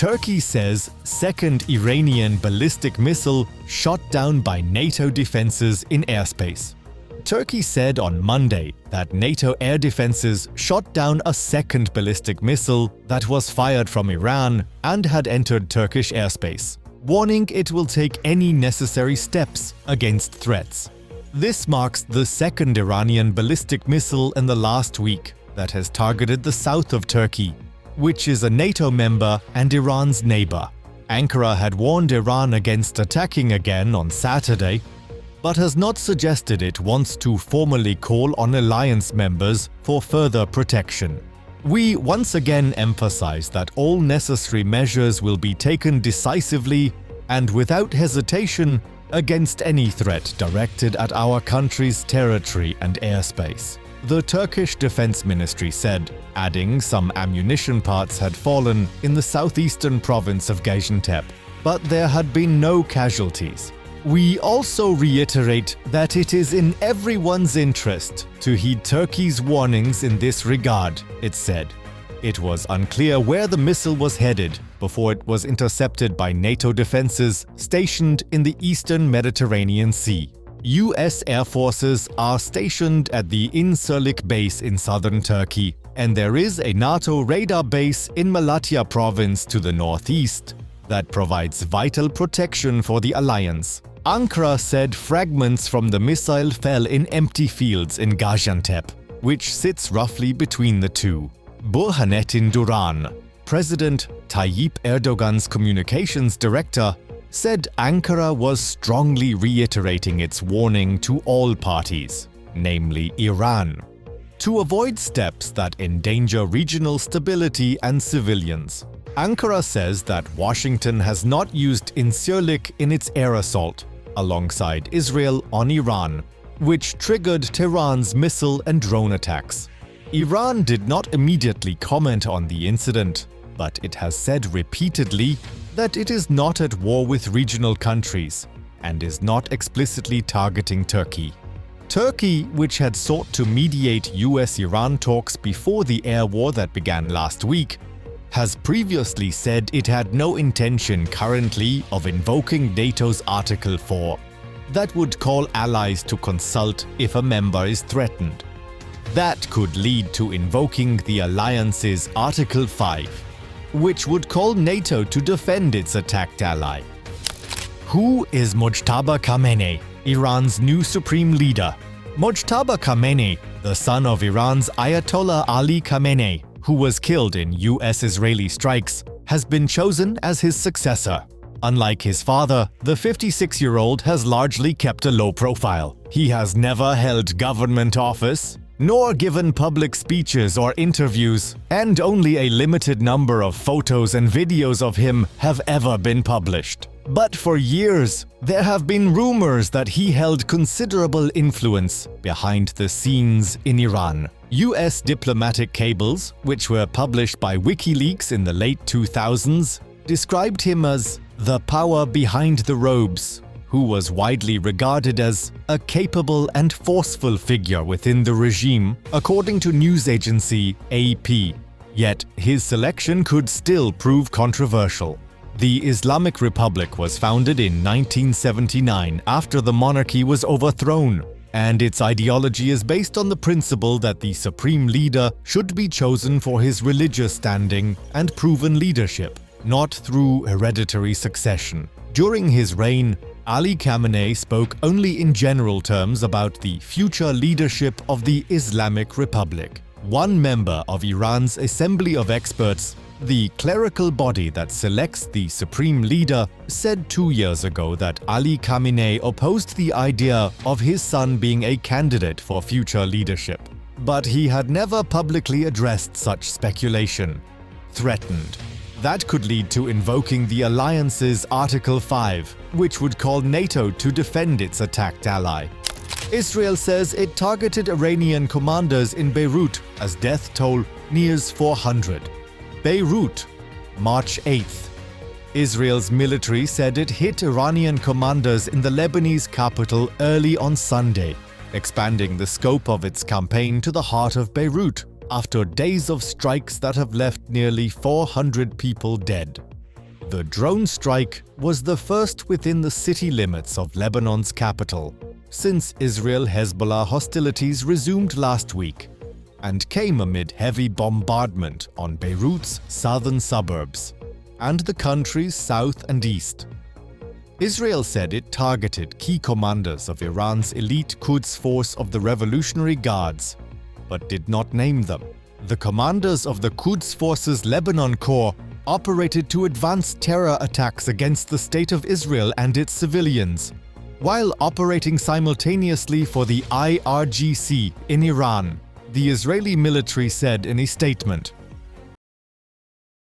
Turkey says second Iranian ballistic missile shot down by NATO defenses in airspace. Turkey said on Monday that NATO air defenses shot down a second ballistic missile that was fired from Iran and had entered Turkish airspace, warning it will take any necessary steps against threats. This marks the second Iranian ballistic missile in the last week that has targeted the south of Turkey, which is a NATO member and Iran's neighbor. Ankara had warned Iran against attacking again on Saturday, but has not suggested it wants to formally call on alliance members for further protection. We once again emphasize that all necessary measures will be taken decisively and without hesitation against any threat directed at our country's territory and airspace, the Turkish Defense Ministry said, adding some ammunition parts had fallen in the southeastern province of Gaziantep, but there had been no casualties. We also reiterate that it is in everyone's interest to heed Turkey's warnings in this regard, it said. It was unclear where the missile was headed before it was intercepted by NATO defenses stationed in the eastern Mediterranean Sea. US Air Forces are stationed at the Incirlik base in southern Turkey, and there is a NATO radar base in Malatya province to the northeast that provides vital protection for the alliance. Ankara said fragments from the missile fell in empty fields in Gaziantep, which sits roughly between the two. Burhanettin Duran, President Tayyip Erdogan's communications director, said Ankara was strongly reiterating its warning to all parties, namely Iran, to avoid steps that endanger regional stability and civilians. Ankara says that Washington has not used Incirlik in its air assault alongside Israel on Iran, which triggered Tehran's missile and drone attacks. Iran did not immediately comment on the incident, but it has said repeatedly that it is not at war with regional countries and is not explicitly targeting Turkey. Turkey, which had sought to mediate US-Iran talks before the air war that began last week, has previously said it had no intention currently of invoking NATO's Article 4, that would call allies to consult if a member is threatened. That could lead to invoking the alliance's Article 5, which would call NATO to defend its attacked ally. Who is Mojtaba Khamenei, Iran's new supreme leader? Mojtaba Khamenei, the son of Iran's Ayatollah Ali Khamenei, who was killed in US-Israeli strikes, has been chosen as his successor. Unlike his father, the 56-year-old has largely kept a low profile. He has never held government office, nor given public speeches or interviews, and only a limited number of photos and videos of him have ever been published. But for years, there have been rumors that he held considerable influence behind the scenes in Iran. US diplomatic cables, which were published by WikiLeaks in the late 2000s, described him as the power behind the robes, who was widely regarded as a capable and forceful figure within the regime, according to news agency AP. Yet his selection could still prove controversial. The Islamic Republic was founded in 1979 after the monarchy was overthrown, and its ideology is based on the principle that the supreme leader should be chosen for his religious standing and proven leadership, not through hereditary succession. During his reign, Ali Khamenei spoke only in general terms about the future leadership of the Islamic Republic. One member of Iran's Assembly of Experts, the clerical body that selects the supreme leader, said 2 years ago that Ali Khamenei opposed the idea of his son being a candidate for future leadership. But he had never publicly addressed such speculation. Threatened. That could lead to invoking the alliance's Article 5, which would call NATO to defend its attacked ally. Israel says it targeted Iranian commanders in Beirut as death toll nears 400. Beirut, March 8th. Israel's military said it hit Iranian commanders in the Lebanese capital early on Sunday, expanding the scope of its campaign to the heart of Beirut after days of strikes that have left nearly 400 people dead. The drone strike was the first within the city limits of Lebanon's capital since Israel-Hezbollah hostilities resumed last week, and came amid heavy bombardment on Beirut's southern suburbs and the country's south and east. Israel said it targeted key commanders of Iran's elite Quds force of the Revolutionary Guards, but did not name them. The commanders of the Quds Forces Lebanon Corps operated to advance terror attacks against the State of Israel and its civilians, while operating simultaneously for the IRGC in Iran, the Israeli military said in a statement.